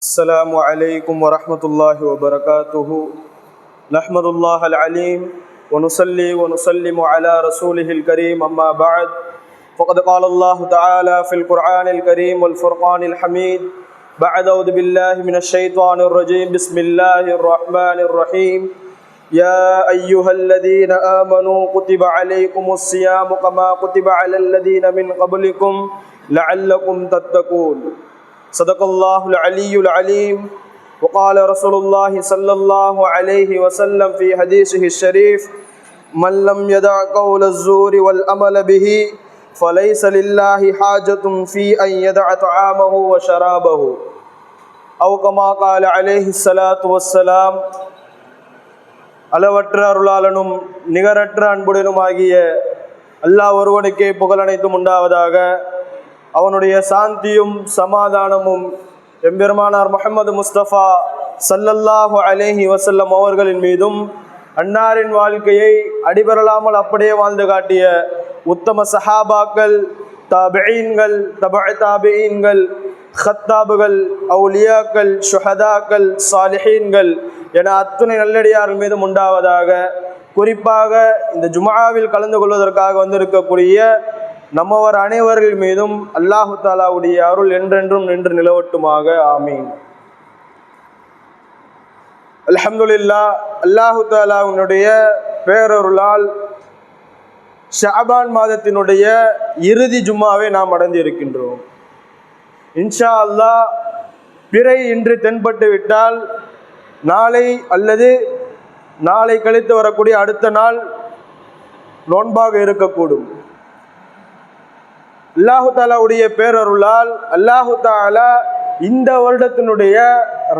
السلام عليكم ورحمة الله وبركاته. نحمد الله العليم ونصلي ونسلم على رسوله الكريم. أما بعد، فقد قال الله تعالى في القرآن الكريم والفرقان الحميد بعد أعوذ بالله من الشيطان الرجيم. بسم الله الرحمن الرحيم. يا أيها الذين آمنوا كتب عليكم الصيام كما كتب على الذين من قبلكم لعلكم تتقون. صدق الله العلي العليم. وقال رسول الله صلى الله عليه وسلم في حديثه الشريف: من لم يدع قول الزور والعمل به فليس لله حاجة في أن يدع طعامه وشرابه، أو كما قال عليه الصلاة والسلام. அளவற்ற அருளாளனும் நிகரற்ற அன்புடனுமாகிய அல்லாஹ் ஒருவனுக்கே புகழனைத்தும் உண்டாவதாக. அவனுடைய சாந்தியும் சமாதானமும் எம்பெருமானார் முஹம்மது முஸ்தபா ஸல்லல்லாஹு அலைஹி வஸல்லம் அவர்களின் மீதும், அன்னாரின் வாழ்க்கையை அடிபெறலாமல் அப்படியே வாழ்ந்து காட்டிய உத்தம சஹாபாக்கள், தாபிஈன்கள், தபஅ தாபிஈன்கள், ஹத்தாபுகள், அவுலியாக்கள், ஷுஹதாக்கள், சாலிஹீன்கள் என அத்துணை நல்லடியார்கள் மீதும் உண்டாவதாக. குறிப்பாக இந்த ஜும்ஆவில் கலந்து கொள்வதற்காக வந்திருக்கக்கூடிய நம்மவர் அனைவர்கள் மீதும் அல்லாஹு தாலாவுடைய அருள் என்றென்றும் நின்று நிலவட்டுமாக. ஆமீன். அல்ஹம்துலில்லாஹ். அல்லாஹு தாலாவுடைய பேரருளால் ஷஅபான் மாதத்தினுடைய இறுதி ஜும்மாவை நாம் அடைந்து இருக்கின்றோம். இன்ஷா அல்லாஹ் பிறை இன்று தென்பட்டு விட்டால் நாளை அல்லது நாளை கழித்து வரக்கூடிய அடுத்த நாள் நோன்பாக இருக்கக்கூடும். அல்லாஹு தாலாவுடைய பேரருளால் அல்லாஹு தாலா இந்த வருடத்தினுடைய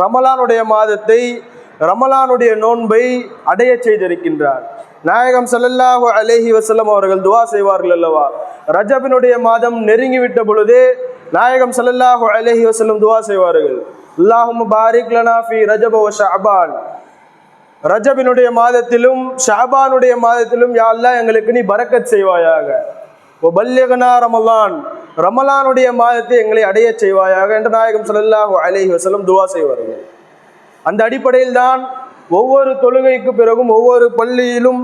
ரமலானுடைய மாதத்தை, ரமலானுடைய நோன்பை அடைய செய்திருக்கின்றார். நாயகம் ஸல்லல்லாஹு அலைஹி வஸல்லம் அவர்கள் துஆ செய்வார்கள் அல்லவா? ரஜபினுடைய மாதம் நெருங்கிவிட்ட பொழுதே நாயகம் ஸல்லல்லாஹு அலைஹி வஸல்லம் துஆ செய்வார்கள், அல்லாஹும்ம பாரிக் லனா ஃபீ ரஜப வ ஷஅபான். ரஜபினுடைய மாதத்திலும் ஷஅபானுடைய மாதத்திலும் யா அல்லாஹ் எங்களுக்கு நீ பரக்கத் செய்வாயாக. வபல்லிக்னா ரமலான், ரமலானுடைய மாதத்தை எங்களை அடைய செய்வாயாக என்று நாயகம் ஸல்லல்லாஹு அலைஹி வஸல்லம் துஆ செய்வார்கள். அந்த அடிப்படையில் தான் ஒவ்வொரு தொழுகைக்கு பிறகும் ஒவ்வொரு பள்ளியிலும்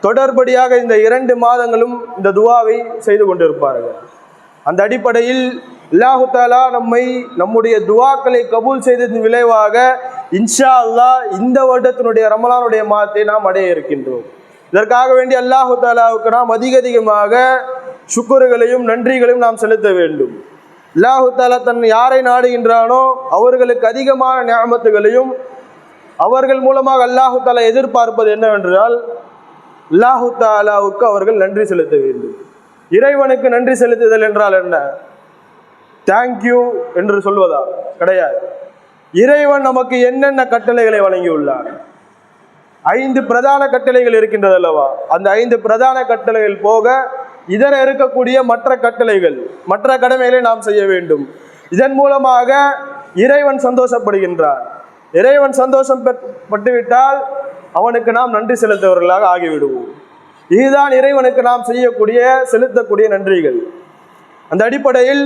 தொடர்படியாக இந்த 2 மாதங்களும் இந்த துஆவை செய்து கொண்டிருப்பார்கள். அந்த அடிப்படையில் அல்லாஹு தாலா நம்முடைய துஆக்களை கபூல் செய்ததின் விளைவாக இன்ஷா அல்லாஹ் இந்த வருடத்தினுடைய ரமலானுடைய மாதத்தை நாம் அடைய இருக்கின்றோம். இதற்காக வேண்டி அல்லாஹு தாலாவுக்கு நாம் அதிகமாக சுக்குறுகளையும் நன்றிகளையும் நாம் செலுத்த வேண்டும். அல்லாஹு தாலா தன் யாரை நாடுகின்றானோ அவர்களுக்கு அதிகமான நிஅமத்துகளையும் அவர்கள் மூலமாக அல்லாஹு தாலா எதிர்பார்ப்பது என்னவென்றால் அல்லாஹு தாலாவுக்கு அவர்கள் நன்றி செலுத்த வேண்டும். இறைவனுக்கு நன்றி செலுத்துதல் என்றால் என்ன? தேங்க்யூ என்று சொல்வதா? கிடையாது. இறைவன் நமக்கு என்னென்ன கட்டளைகளை வழங்கியுள்ளார்? 5 பிரதான கட்டளைகள் இருக்கின்றது அல்லவா? அந்த 5 பிரதான கட்டளைகள் போக இதர இருக்கக்கூடிய மற்ற கட்டளைகள், மற்ற கடமைகளை நாம் செய்ய வேண்டும். இதன் மூலமாக இறைவன் சந்தோஷப்படுகின்றார். இறைவன் சந்தோஷம் பட்டுவிட்டால் அவனுக்கு நாம் நன்றி செலுத்தவர்களாக ஆகிவிடுவோம். இதுதான் இறைவனுக்கு நாம் செலுத்தக்கூடிய நன்றிகள். அந்த அடிப்படையில்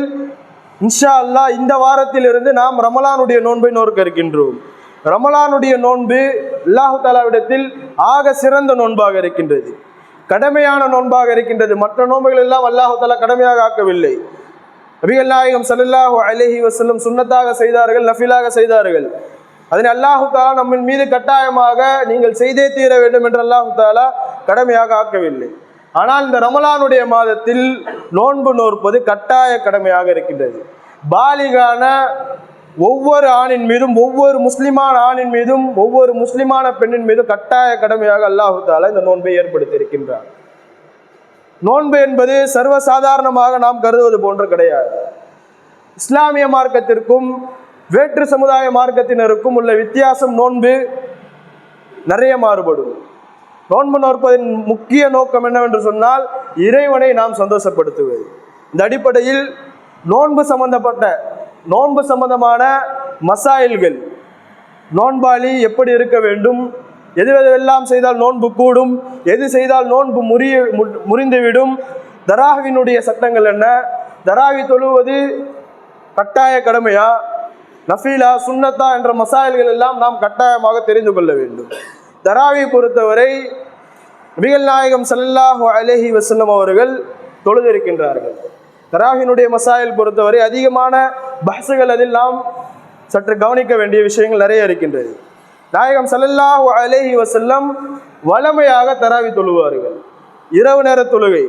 இன்ஷா அல்லாஹ் இந்த வாரத்திலிருந்து நாம் ரமலானுடைய நோன்பை நோக்க இருக்கின்றோம். ரமலானுடைய நோன்பு அல்லாஹு தாலாவிடத்தில் ஆக சிறந்த நோன்பாக இருக்கின்றது, கடமையான நோன்பாக இருக்கின்றது. மற்ற நோன்புகள் எல்லாம் அல்லாஹு தாலா கடமையாக ஆக்கவில்லை. நபிகள் நாயகம் ஸல்லல்லாஹு அலைஹி வஸல்லம் சுன்னத்தாக செய்தார்கள், நஃபிலாக செய்தார்கள். அதனை அல்லாஹு தாலா நம்ம மீது கட்டாயமாக நீங்கள் செய்தே தீர வேண்டும் என்று அல்லாஹு தாலா கடமையாக ஆக்கவில்லை. ஆனால் இந்த ரமலானுடைய மாதத்தில் நோன்பு நோற்பது கட்டாய கடமையாக இருக்கின்றது. பாலிகான ஒவ்வொரு ஆணின் மீதும், ஒவ்வொரு முஸ்லிமான ஆணின் மீதும், ஒவ்வொரு முஸ்லிமான பெண்ணின் மீதும் கட்டாய கடமையாக அல்லாஹு தாலா இந்த நோன்பை ஏற்படுத்தி இருக்கின்றார். நோன்பு என்பது சர்வசாதாரணமாக நாம் கருதுவது போன்று கிடையாது. இஸ்லாமிய மார்க்கத்திற்கும் வேற்று சமுதாய மார்க்கத்தினருக்கும் உள்ள வித்தியாசம் நோன்பு நிறைய மாறுபடும். நோன்பு நோற்பதின் முக்கிய நோக்கம் என்னவென்று சொன்னால் இறைவனை நாம் சந்தோஷப்படுத்துவது. இந்த அடிப்படையில் நோன்பு சம்பந்தமான மசாயில்கள், நோன்பாளி எப்படி இருக்க வேண்டும், எதுவெல்லாம் செய்தால் நோன்பு கூடும், எது செய்தால் நோன்பு முறிந்துவிடும், தராவினுடைய சட்டங்கள் என்ன, தராவி தொழுவது கட்டாய கடமையா, நஃபீலா சுன்னத்தா என்ற மசாயல்கள் எல்லாம் நாம் கட்டாயமாக தெரிந்து கொள்ள வேண்டும். தராவி பொறுத்தவரை நபிகள் நாயகம் ஸல்லல்லாஹு அலைஹி வஸல்லம் அவர்கள் தொழுதிருக்கின்றார்கள். தராவினுடைய மசாயில் பொறுத்தவரை அதிகமான பஹ்சுகள் அதில் நாம் சற்று கவனிக்க வேண்டிய விஷயங்கள் நிறைய இருக்கின்றது. நாயகம் ஸல்லல்லாஹு அலைஹி வஸல்லம் வளமையாக தராவி தொழுவார்கள். இரவு நேர தொழுகை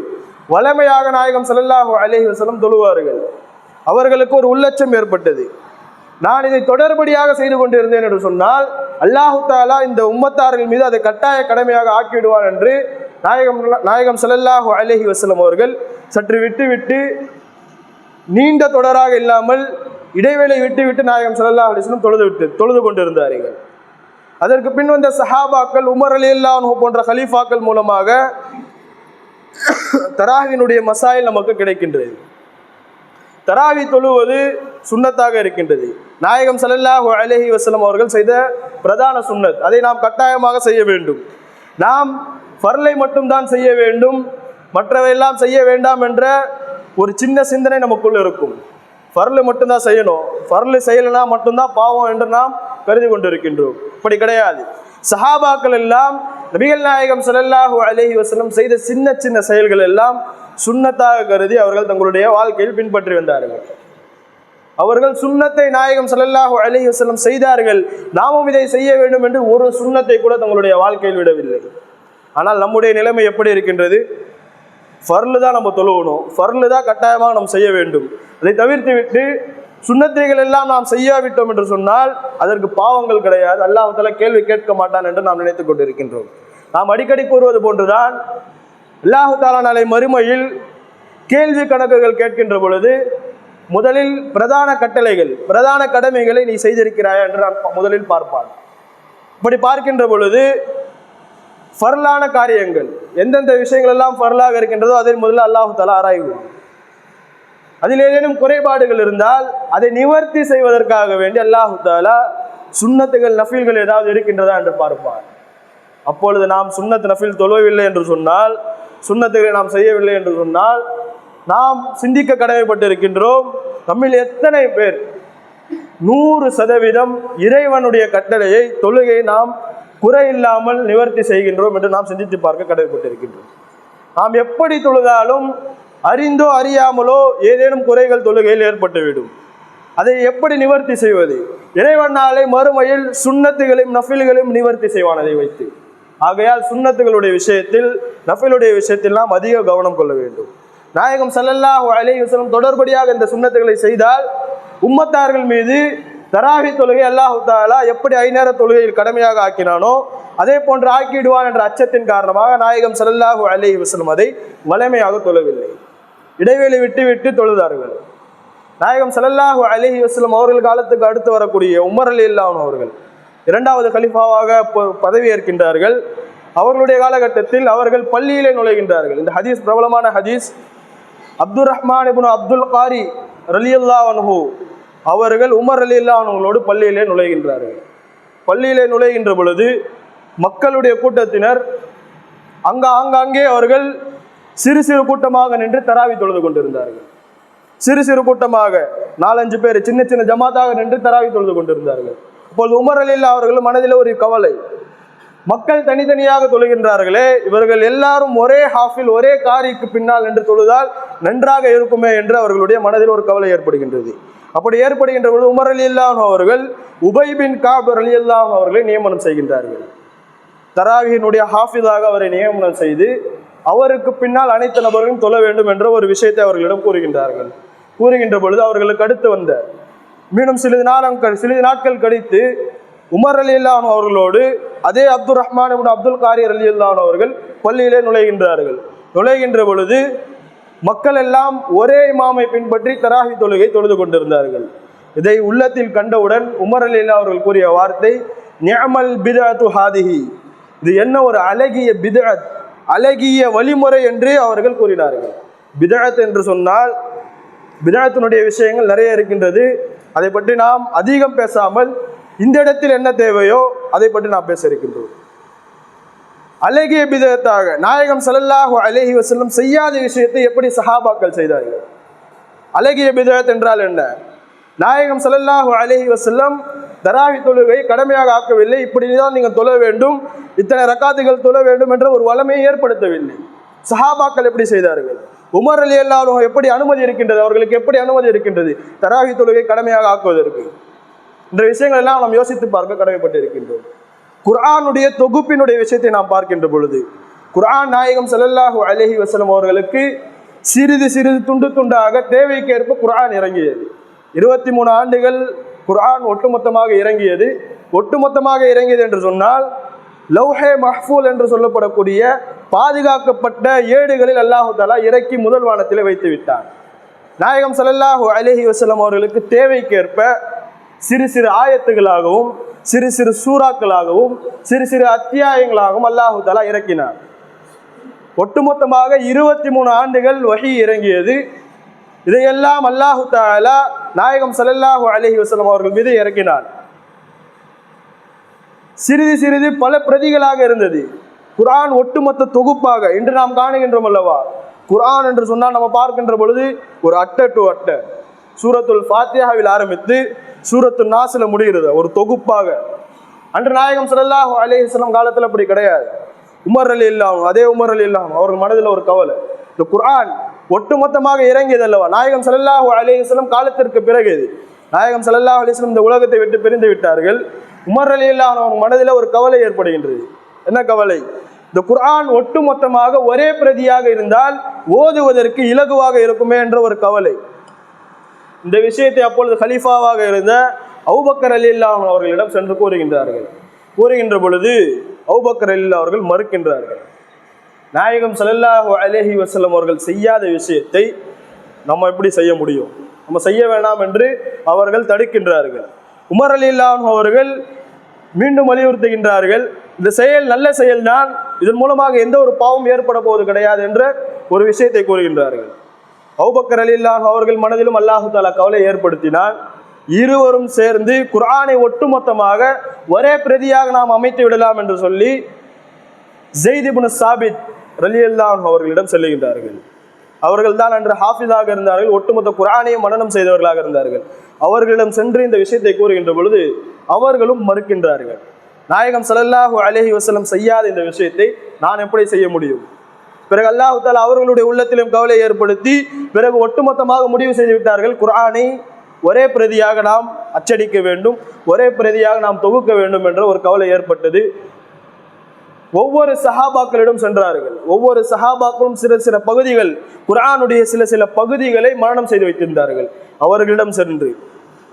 வளமையாக நாயகம் ஸல்லல்லாஹு அலைஹி வஸல்லம் தொழுவார்கள். அவர்களுக்கு ஒரு உள்ளட்சம் ஏற்பட்டது. நான் இதை தொடர்படியாக செய்து கொண்டிருந்தேன் என்று சொன்னால் அல்லாஹு தஆலா இந்த உம்மத்தார்கள் மீது அதை கட்டாய கடமையாக ஆக்கிவிடுவான் என்று நாயகம் ஸல்லல்லாஹு அலைஹி வஸல்லம் அவர்கள் சற்று விட்டு நீண்ட தொடராக இல்லாமல் இடைவேளை விட்டு நாயகம் ஸல்லல்லாஹு அலைஹி வஸல்லம் தொழுது கொண்டிருந்தார்கள். அதற்கு பின் வந்த சஹாபாக்கள், உமர் ரலியல்லாஹு அன்ஹு போன்ற கலீஃபாக்கள் மூலமாக தராவினுடைய மசாயில் நமக்கு கிடைக்கின்றது. தராவி தொழுவது சுன்னத்தாக இருக்கின்றது. நாயகம் ஸல்லல்லாஹு அலைஹி வஸல்லம் அவர்கள் செய்த பிரதான சுன்னத். அதை நாம் கட்டாயமாக செய்ய வேண்டும். நாம் ஃபர்லை மட்டும்தான் செய்ய வேண்டும், மற்றவையெல்லாம் செய்ய வேண்டாம் என்ற ஒரு சின்ன சிந்தனை நமக்குள்ள இருக்கும். ஃபர்லு மட்டும்தான் செய்யணும், ஃபர்லு செய்யலைனா மட்டும்தான் பாவம் என்று நாம் கருதி கொண்டிருக்கின்றோம். அப்படி கிடையாது. சஹாபாக்கள் எல்லாம் நபிகள் நாயகம் ஸல்லல்லாஹு அலைஹி வஸல்லம் செய்த சின்ன சின்ன செயல்கள் எல்லாம் சுன்னத்தாக கருதி அவர்கள் தங்களுடைய வாழ்க்கையில் பின்பற்றி வந்தார்கள். அவர்கள் சுன்னத்தை நாயகம் ஸல்லல்லாஹு அலைஹி வஸல்லம் செய்தார்கள், நாமும் இதை செய்ய வேண்டும் என்று ஒரு சுன்னத்தை கூட தங்களுடைய வாழ்க்கையில் விடவில்லை. ஆனால் நம்முடைய நிலைமை எப்படி இருக்கின்றது? ஃபர்லு தான் நம்ம தொழுவணும், ஃபர்லு தான் கட்டாயமாக நாம் செய்ய வேண்டும். அதை தவிர்த்து விட்டு சுன்னத்தைகள் எல்லாம் நாம் செய்யாவிட்டோம் என்று சொன்னால் அதற்கு பாவங்கள் கிடையாது, அல்லாஹ் தஆலா கேள்வி கேட்க மாட்டான் என்று நாம் நினைத்துக் கொண்டிருக்கின்றோம். நாம் அடிக்கடி கூறுவது போன்றுதான் அல்லாஹ் தஆலா நாளை மறுமையில் கேள்வி கணக்குகள் கேட்கின்ற பொழுது முதலில் பிரதான கட்டளைகள், பிரதான கடமைகளை நீ செய்திருக்கிறாயா என்று நான் முதலில் பார்ப்பான். இப்படி பார்க்கின்ற பொழுது ஃபர்லான காரியங்கள் எந்தெந்த விஷயங்கள் எல்லாம் ஃபர்லாக இருக்கின்றதோ அதை முதல்ல அல்லாஹ் தஆலா ஆராய்வான். அதில் ஏதேனும் குறைபாடுகள் இருந்தால் அதை நிவர்த்தி செய்வதற்காக வேண்டி அல்லாஹ் தஆலா சுன்னத்துகள் நஃபில்கள் ஏதாவது இருக்கின்றதா என்று பார்ப்பார். அப்பொழுது நாம் சுன்னத் நஃபில் தொழவில்லை என்று சொன்னால், சுன்னத்துகளை நாம் செய்யவில்லை என்று சொன்னால் நாம் சிந்திக்க கடமைப்பட்டு இருக்கின்றோம். நம்மில் எத்தனை பேர் 100% இறைவனுடைய கட்டளையை தொழுகை நாம் குறையில்லாமல் நிவர்த்தி செய்கின்றோம் என்று நாம் சிந்தித்து பார்க்க கடமைப்பட்டு இருக்கின்றோம். நாம் எப்படி தொழுதாலும் அறிந்தோ அறியாமலோ ஏதேனும் குறைகள் தொழுகையில் ஏற்பட்டுவிடும். அதை எப்படி நிவர்த்தி செய்வது? இறைவன் நாளை மறுமையில் சுன்னத்துகளையும் நஃபில்களையும் நிவர்த்தி செய்வான் அதை வைத்து. ஆகையால் சுன்னத்துகளுடைய விஷயத்தில், நஃபிலுடைய விஷயத்தில் நாம் அதிக கவனம் கொள்ள வேண்டும். நாயகம் ஸல்லல்லாஹு அலைஹி வஸல்லம் தொடர்படியாக இந்த சுன்னத்துகளை செய்தால் உம்மத்தார்கள் மீது தராவி தொழுகை அல்லாஹ் தஆலா எப்படி 5 நேர தொழுகையில் கடமையாக ஆக்கினானோ அதே போன்று ஆக்கிடுவான் என்ற அச்சத்தின் காரணமாக நாயகம் ஸல்லல்லாஹு அலைஹி வஸல்லம் அதை வலிமையாக தொழவில்லை, இடைவேளை விட்டு தொழுதார்கள். நாயகம் ஸல்லல்லாஹு அலைஹி வஸல்லம் அவர்கள் காலத்துக்கு அடுத்து வரக்கூடிய உமர் ரலியல்லாஹு அன்ஹு அவர்கள் 2வது கலீஃபாவாக பதவி ஏற்கின்றார்கள். அவர்களுடைய காலகட்டத்தில் அவர்கள் பள்ளியிலே நுழைகின்றார்கள். இந்த ஹதீஸ் பிரபலமான ஹதீஸ். அப்துர் ரஹ்மான் இப்னு அப்துல் காரி ரலியல்லாஹு அன்ஹு அவர்கள் உமர் ரலியல்லாஹு அன்ஹுவோடு பள்ளியிலே நுழைகின்றார்கள். பள்ளியிலே நுழைகின்ற பொழுது மக்களுடைய கூட்டத்தினர் ஆங்காங்கே அவர்கள் சிறு சிறு கூட்டமாக நின்று தராவி தொழுது கொண்டிருந்தார்கள். சிறு கூட்டமாக 4-5 பேர் சின்ன சின்ன ஜமாத்தாக நின்று தராவி தொழுது கொண்டிருந்தார்கள். அப்பொழுது உமர் ரலியல்லாஹு அவர்கள் மனதில் ஒரு கவலை, மக்கள் தனித்தனியாக தொழுகின்றார்களே, இவர்கள் எல்லாரும் ஒரே ஹாஃபில் ஒரே காரிக்கு பின்னால் நின்று தொழுதால் நன்றாக இருக்குமே என்று அவர்களுடைய மனதில் ஒரு கவலை ஏற்படுகின்றது. அப்படி ஏற்படுகின்ற பொழுது உமர் ரலியல்லாஹு அவர்கள் உபை பின் கஅப் ரலியல்லாஹு அவர்களை நியமனம் செய்கின்றார்கள். தராவியினுடைய ஹாஃபிதாக அவரை நியமனம் செய்து அவருக்கு பின்னால் அனைத்து நபர்களும் தொழ வேண்டும் என்ற ஒரு விஷயத்தை அவர்களிடம் கூறுகின்றார்கள். கூறுகின்ற பொழுது அவர்களுக்கு அடுத்து வந்த மீண்டும் சிறிது நாட்கள் கழித்து உமர் ரலியல்லாஹு அன்ஹு அவர்களோடு அதே அப்துர் ரஹ்மான் இப்னு அப்துல் காரி ரலியல்லாஹு அன்ஹு அவர்கள் பள்ளியிலே நுழைகின்றார்கள். நுழைகின்ற பொழுது மக்கள் எல்லாம் ஒரே இமாமை பின்பற்றி தராவி தொழுகை தொழுது கொண்டிருந்தார்கள். இதை உள்ளத்தில் கண்டவுடன் உமர் ரலியல்லாஹு அவர்கள் கூறிய வார்த்தை, நிஅமல் பித்அத்து ஹாதிஹி, இது என்ன ஒரு அழகிய பித்அத், அழகிய வழிமுறை என்று அவர்கள் கூறினார்கள். பித்அத் என்று சொன்னால் பித்அத்தினுடைய விஷயங்கள் நிறைய இருக்கின்றது. அதை பற்றி நாம் அதிகம் பேசாமல் இந்த இடத்தில் என்ன தேவையோ அதை பற்றி நாம் பேச இருக்கின்றோம். அழகிய பித்அத்தாக நாயகம் ஸல்லல்லாஹு அலைஹி வஸல்லம் செய்யாத விஷயத்தை எப்படி சஹாபாக்கள் செய்தார்கள்? அழகிய பித்அத் என்றால் என்ன? நாயகம் ஸல்லல்லாஹு அலைஹி வஸல்லம் தராவி தொழுகை கடமையாக ஆக்கவில்லை. இப்படிதான் நீங்கள் தொழ வேண்டும், இத்தனை ரக்காத்துகள் தொழ வேண்டும் என்ற ஒரு வளமையை ஏற்படுத்தவில்லை. சஹாபாக்கள் எப்படி செய்தார்கள்? உமர் ரலியல்லாஹு அன்ஹு எப்படி அனுமதி இருக்கின்றது, அவர்களுக்கு எப்படி அனுமதி இருக்கின்றது தராவி தொழுகை கடமையாக ஆக்குவதற்கு? இந்த விஷயங்கள் எல்லாம் நாம் யோசித்து பார்க்க கடமைப்பட்டு இருக்கின்றோம். குர்ஆனுடைய தொகுப்பினுடைய விஷயத்தை நாம் பார்க்கின்ற பொழுது குர்ஆன் நாயகம் ஸல்லல்லாஹு அலைஹி வஸல்லம் அவர்களுக்கு சிறிது சிறிது துண்டு துண்டாக தேவைக்கேற்ப குர்ஆன் இறங்கியது. 23 ஆண்டுகள் குர்ஆன் ஒட்டுமொத்தமாக இறங்கியது. ஒட்டுமொத்தமாக இறங்கியது என்று சொன்னால் லௌஹே மஹ்ஃபூல் என்று சொல்லப்படக்கூடிய பாதுகாக்கப்பட்ட ஏடுகளில் அல்லாஹு தஆலா இறக்கி முதல் வானத்திலே வைத்து விட்டார். நாயகம் ஸல்லல்லாஹு அலைஹி வஸல்லம் அவர்களுக்கு தேவைக்கேற்ப சிறு சிறு ஆயத்துகளாகவும் சிறு சிறு சூறாக்களாகவும் சிறு சிறு அத்தியாயங்களாகவும் அல்லாஹு தஆலா இறக்கினார். ஒட்டுமொத்தமாக 23 ஆண்டுகள் வஹி இறங்கியது. இதையெல்லாம் அல்லாஹு தஆலா நாயகம் ஸல்லல்லாஹு அலைஹி வஸல்லம் அவர்கள் மீது இறக்கினார். சிறிது சிறிது பல பிரதிகளாக இருந்தது. குர்ஆன் ஒட்டுமொத்த தொகுப்பாக இன்று நாம் காணுகின்றோம் அல்லவா. குர்ஆன் என்று சொன்னால் நம்ம பார்க்கின்ற பொழுது ஒரு அட்டை டு அட்டை சூரத்துல் ஃபாத்திஹாவில் ஆரம்பித்து சூரத்துல் நாஸில் முடிகிறது ஒரு தொகுப்பாக. அன்று நாயகம் ஸல்லல்லாஹு அலைஹி வஸல்லம் காலத்தில் அப்படி கிடையாது. உமர் ரலியல்லாஹு அதே உமர் ரலியல்லாஹு அவர்கள் மனதில் ஒரு கவலை, இந்த குர்ஆன் ஒட்டுமொத்தமாக இறங்கியது அல்லவா. நாயகம் ஸல்லல்லாஹு அலைஹி வஸல்லம் காலத்திற்கு பிறகு நாயகம் ஸல்லல்லாஹு அலைஹி வஸல்லம் இந்த உலகத்தை விட்டு பிரிந்து விட்டார்கள். உமர் ரலியல்லாஹு அவங்க மனதில் ஒரு கவலை ஏற்படுகின்றது. என்ன கவலை? இந்த குர்ஆன் ஒட்டுமொத்தமாக ஒரே பிரதியாக இருந்தால் ஓதுவதற்கு இலகுவாக இருக்குமே என்ற ஒரு கவலை. இந்த விஷயத்தை அப்பொழுது கலீஃபாவாக இருந்த அபூபக்கர் ரலியல்லாஹு அவர்களிடம் சென்று கூறுகின்ற பொழுது அபூபக்கர் ரலியல்லாஹு அவர்கள் மறுக்கின்றார்கள். நாயகம் ஸல்லல்லாஹு அலைஹி வஸல்லம் அவர்கள் செய்யாத விஷயத்தை நம்ம எப்படி செய்ய முடியும், நம்ம செய்ய வேண்டாம் என்று அவர்கள் தடுக்கின்றார்கள். உமர் ரலியல்லாஹு அவர்கள் மீண்டும் வலியுறுத்துகின்றார்கள், இந்த செயல் நல்ல செயல்தான், இதன் மூலமாக எந்த ஒரு பாவம் ஏற்பட போவது கிடையாது என்ற ஒரு விஷயத்தை கூறுகின்றார்கள். அபூபக்கர் ரலியல்லாஹு அவர்கள் மனதிலும் அல்லாஹு தஆலா கவலை ஏற்படுத்தினான். இருவரும் சேர்ந்து குர்ஆனை ஒட்டுமொத்தமாக ஒரே பிரதியாக நாம் அமைத்து விடலாம் என்று சொல்லி ஸைத் இப்னு சாபித் ரலியல்லாஹு அவர்களிடம் செல்லுகின்றார்கள். அவர்கள் தான் அன்று ஹாஃபிஸாக இருந்தார்கள், ஒட்டுமொத்த குர்ஆனையும் மனனம் செய்தவர்களாக இருந்தார்கள். அவர்களிடம் சென்று இந்த விஷயத்தை கூறுகின்ற பொழுது அவர்களும் மறுக்கின்றார்கள். நாயகம் ஸல்லல்லாஹு அலைஹி வஸல்லம் செய்யாத இந்த விஷயத்தை நான் எப்படி செய்ய முடியும்? பிறகு அல்லாஹு தஆலா அவர்களுடைய உள்ளத்திலும் கவலை ஏற்படுத்தி பிறகு ஒட்டுமொத்தமாக முடிவு செய்து விட்டார்கள், குர்ஆனை ஒரே பிரதியாக நாம் அச்சடிக்க வேண்டும், ஒரே பிரதியாக நாம் தொகுக்க வேண்டும் என்ற ஒரு கவலை ஏற்பட்டது. ஒவ்வொரு சஹாபாக்களிடம் சென்றார்கள். ஒவ்வொரு சஹாபாக்களும் சில சில பகுதிகள் குர்ஆனுடைய சில சில பகுதிகளை மனனம் செய்து வைத்திருந்தார்கள். அவர்களிடம் சென்று